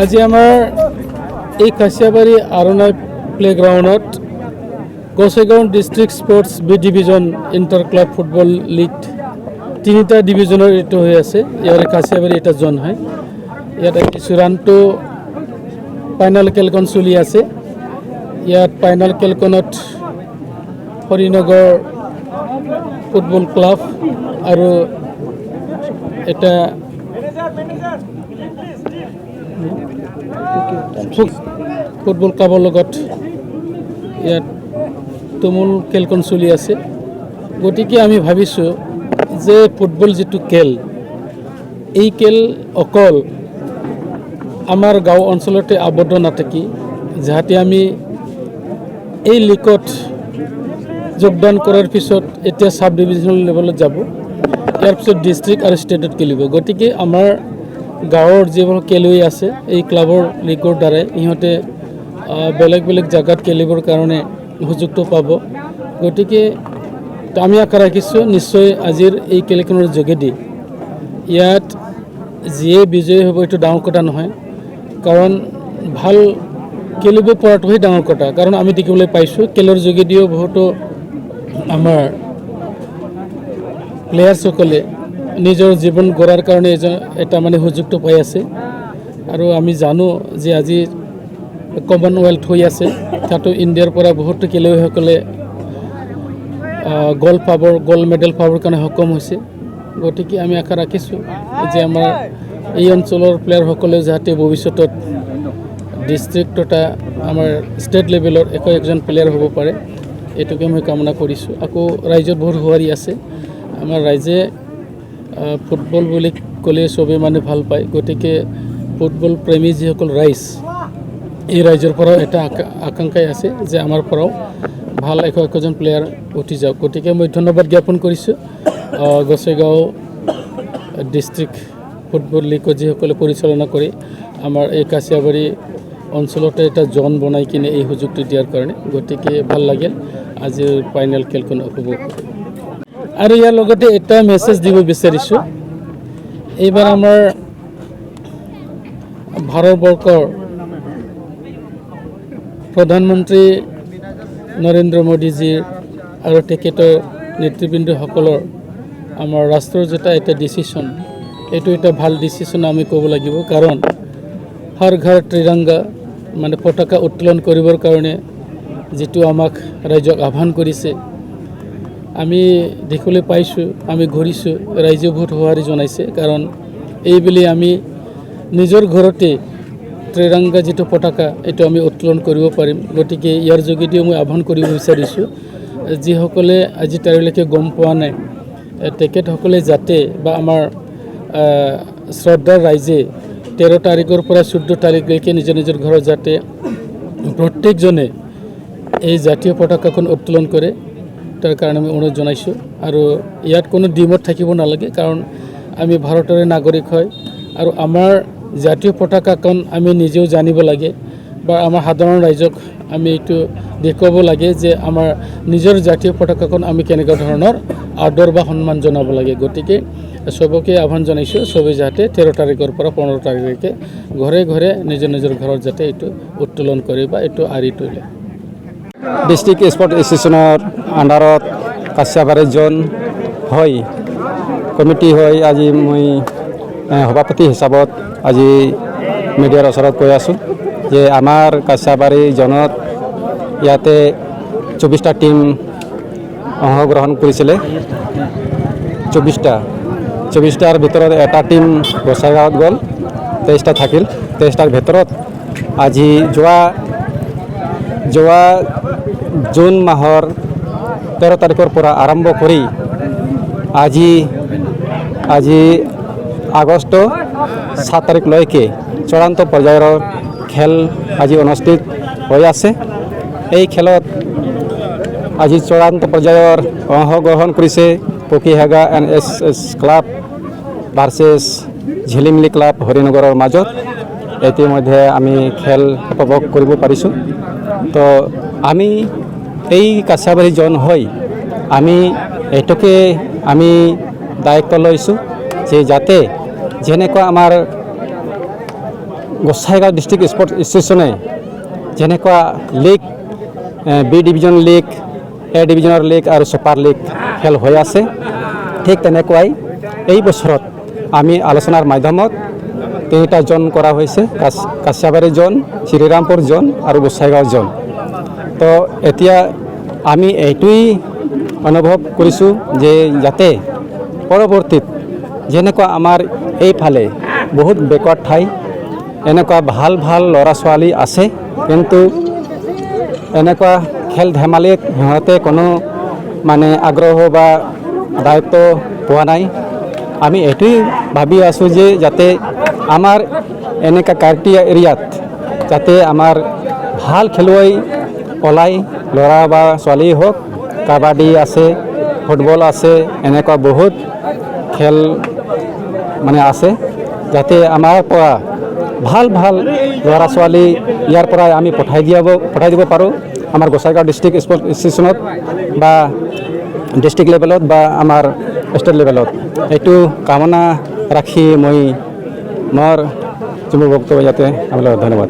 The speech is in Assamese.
আজি আমাৰ এই কাছিয়াবাৰী আৰণাই প্লেগ্ৰাউণ্ডত Gossaigaon district sports B division inter club football league তিনিটা ডিভিজনৰ এইটো হৈ আছে। ইয়াৰে কাছিয়াবাৰী এটা জোন হয়। ইয়াত চূড়ান্ত ফাইনেল খেলখন চলি আছে। ইয়াত ফাইনেল খেলখনত হৰিনগৰ ফুটবল ক্লাব আৰু এটা ফুটবল ক্লাবৰ লগত ইয়াত তুমুল খেলখন চলি আছে। গতিকে আমি ভাবিছোঁ যে ফুটবল যিটো খেল, এই খেল অকল আমাৰ গাঁও অঞ্চলতে আবদ্ধ নাথাকি যাতে আমি এই লীগত যোগদান কৰাৰ পিছত এতিয়া সাব ডিভিজনেল লেভেলত যাব, ইয়াৰ পিছত ডিষ্ট্ৰিক্ট আৰু ষ্টেটত খেলিব। গতিকে আমাৰ গাঁৱৰ যিবোৰ খেলুৱৈ আছে এই ক্লাবৰ লীগৰ দ্বাৰাই ইহঁতে বেলেগ বেলেগ জেগাত খেলিবৰ কাৰণে সুযোগটো পাব। গতিকে আমি আশা ৰাখিছোঁ নিশ্চয় আজিৰ এই খেলখনৰ যোগেদি ইয়াত যিয়ে বিজয়ী হ'ব এইটো ডাঙৰ কথা নহয়, কাৰণ ভাল খেলিব পৰাটোহে ডাঙৰ কথা। কাৰণ আমি দেখিবলৈ পাইছোঁ খেলৰ যোগেদিও বহুতো আমাৰ প্লেয়াৰ্ছসকলে নিজৰ জীৱন গঢ়াৰ কাৰণে এটা সুযোগটো পাই আছে। আৰু আমি জানো যে আজি কমনৱেলথ হৈ আছে, তাতো ইণ্ডিয়াৰ পৰা বহুতো খেলুৱৈসকলে গ'ল্ড মেডেল পাবৰ কাৰণে সক্ষম হৈছে। গতিকে আমি আশা ৰাখিছোঁ যে আমাৰ এই অঞ্চলৰ প্লেয়াৰসকলেও যাতে ভৱিষ্যতত ডিষ্ট্ৰিক্ট তথা আমাৰ ষ্টেট লেভেলৰ একজন প্লেয়াৰ হ'ব পাৰে, এইটোকে মই কামনা কৰিছোঁ। আকৌ ৰাইজৰ বহুত সঁহাৰি আছে। আমাৰ ৰাইজে ফুটবল বুলি ক'লে চবেই ভাল পায়। গতিকে ফুটবল প্ৰেমী যিসকল ৰাইজ, এই ৰাইজৰ পৰাও এটা আকাংক্ষাই আছে যে আমাৰ পৰাও ভাল একজন প্লেয়াৰ উঠি যাওক। গতিকে মই ধন্যবাদ জ্ঞাপন কৰিছোঁ গোসাইগাঁও ডিষ্ট্ৰিক্ট ফুটবল লীগত যিসকলে পৰিচালনা কৰি আমাৰ এই কাছিয়াবাৰী অঞ্চলতে এটা জোন বনাই কিনে এই সুযোগটো দিয়াৰ কাৰণে। গতিকে ভাল লাগিল আজিৰ ফাইনেল খেলখন উপভোগ কৰি। আৰু ইয়াৰ লগতে এটা মেছেজ দিব বিচাৰিছোঁ, এইবাৰ আমাৰ ভাৰতবৰ্ষৰ প্ৰধানমন্ত্ৰী নৰেন্দ্ৰ মোদীজীৰ আৰু তেখেতৰ নেতৃবৃন্দসকলৰ আমাৰ ৰাষ্ট্ৰৰ যেটা এটা ডিচিশ্যন, এইটো এটা ভাল ডিচিশ্যন আমি ক'ব লাগিব। কাৰণ হৰ ঘৰ ত্ৰিৰংগা পতাকা উত্তোলন কৰিবৰ কাৰণে যিটো আমাক ৰাইজক আহ্বান কৰিছে, আমি দেখিবলৈ পাইছোঁ, আমি ঘূৰিছোঁ, ৰাইজেও বহুত সঁহাৰি জনাইছে। কাৰণ এইবুলি আমি নিজৰ ঘৰতে ত্ৰিৰংগা যিটো পতাকা এইটো আমি উত্তোলন কৰিব পাৰিম। গতিকে ইয়াৰ যোগেদিও মই আহ্বান কৰিব বিচাৰিছোঁ, যিসকলে আজি তাৰিখলৈকে গম পোৱা নাই, তেখেতসকলে যাতে বা আমাৰ শ্ৰদ্ধাৰ ৰাইজে 13 তাৰিখৰ পৰা 14 তাৰিখলৈকে নিজৰ নিজৰ ঘৰত যাতে প্ৰত্যেকজনে এই জাতীয় পতাকাখন উত্তোলন কৰে, তাৰ কাৰণে আমি অনুৰোধ জনাইছোঁ। আৰু ইয়াত কোনো দ্বিমত থাকিব নালাগে, কাৰণ আমি ভাৰতৰে নাগৰিক হয় আৰু আমাৰ জাতীয় পতাকাখন আমি নিজেও জানিব লাগে বা আমাৰ সাধাৰণ ৰাইজক আমি এইটো দেখুৱাব লাগে যে আমাৰ নিজৰ জাতীয় পতাকাখন আমি কেনেকুৱা ধৰণৰ আদৰ বা সন্মান জনাব লাগে। গতিকে চবকে আহ্বান জনাইছোঁ, চবে যাতে 13 তাৰিখৰ পৰা 15 তাৰিখলৈকে ঘৰে ঘৰে নিজৰ নিজৰ ঘৰত যাতে এইটো উত্তোলন কৰে বা এইটো আঁৰি তোলে। ডিষ্ট্ৰিক্ট স্পৰ্ট এছ'চিয়েশ্যনৰ আণ্ডাৰত কাছিয়াবাৰী জোন হয় কমিটি হয়। আজি মই সভাপতি হিচাপত আজি মিডিয়াৰ ওচৰত কৈ আছোঁ যে আমাৰ কাছিয়াবাৰী জোনত ইয়াতে 24টা টিম অংশগ্ৰহণ কৰিছিলে। 24টাৰ ভিতৰত এটা টিম গোসাইগাঁৱত গ'ল, 23টা থাকিল। 23টাৰ ভিতৰত আজি যোৱা জুন মাহৰ 13 তাৰিখৰ পৰা আৰম্ভ কৰি আজি আগষ্ট 7 তাৰিখলৈকে চূড়ান্ত পৰ্যায়ৰ খেল আজি অনুষ্ঠিত হৈ আছে। এই খেলত আজি চূড়ান্ত পৰ্যায়ৰ অংশগ্ৰহণ কৰিছে পকীহাগা NSS ক্লাব ভাৰ্চেছ ঝিলিমিলি ক্লাব হৰিনগৰৰ মাজত। ইতিমধ্যে আমি খেল উপভোগ কৰিব পাৰিছোঁ। তো আমি এই কাছাবাৰী জোন হৈ আমি এইটোকে আমি দায়িত্ব লৈছোঁ যে যাতে যেনেকুৱা আমাৰ গোসাইগাঁও ডিষ্ট্ৰিক্ট স্পৰ্টছ এছ'চিয়েশ্যনে যেনেকুৱা লীগ বি ডিভিজন লীগ এ ডিভিজনৰ লীগ আৰু ছুপাৰ লীগ খেল হৈ আছে ঠিক তেনেকুৱাই এই বছৰত আমি আলোচনাৰ মাধ্যমত 3টা জোন কৰা হৈছে কাছিয়াবাৰী জোন শ্ৰীৰামপুৰ জোন আৰু গোসাইগাঁও জোন তো এতিয়া আমি এইটোৱেই অনুভৱ কৰিছোঁ যে যাতে পৰৱৰ্তীত যেনেকুৱা আমাৰ এইফালে বহুত বেকৱাৰ্ড ঠাই এনেকুৱা ভাল ভাল ল'ৰা ছোৱালী আছে কিন্তু এনেকুৱা খেল ধেমালিত সিহঁতে কোনো মানে আগ্ৰহ বা দায়িত্ব পোৱা নাই আমি এইটোৱেই ভাবি আছোঁ যে যাতে আমাৰ এনেকুৱা কাৰ্টিয়া এৰিয়াত যাতে আমাৰ ভাল খেলুৱৈ ওলাই ল'ৰা বা ছোৱালী হওক কাবাডী আছে ফুটবল আছে এনেকুৱা বহুত খেল মানে আছে যাতে আমাৰ পৰা ভাল ভাল ল'ৰা ছোৱালী ইয়াৰ পৰাই আমি পঠাই দিব পাৰোঁ আমাৰ গোসাইগাঁও ডিষ্ট্ৰিক্ট স্পৰ্টছ এছ'চিয়েশ্যনত বা ডিষ্ট্ৰিক্ট লেভেলত বা আমাৰ ষ্টেট লেভেলত এইটো কামনা ৰাখি মই মোৰ বক্তব্য ইয়াতে আপোনালোকক ধন্যবাদ।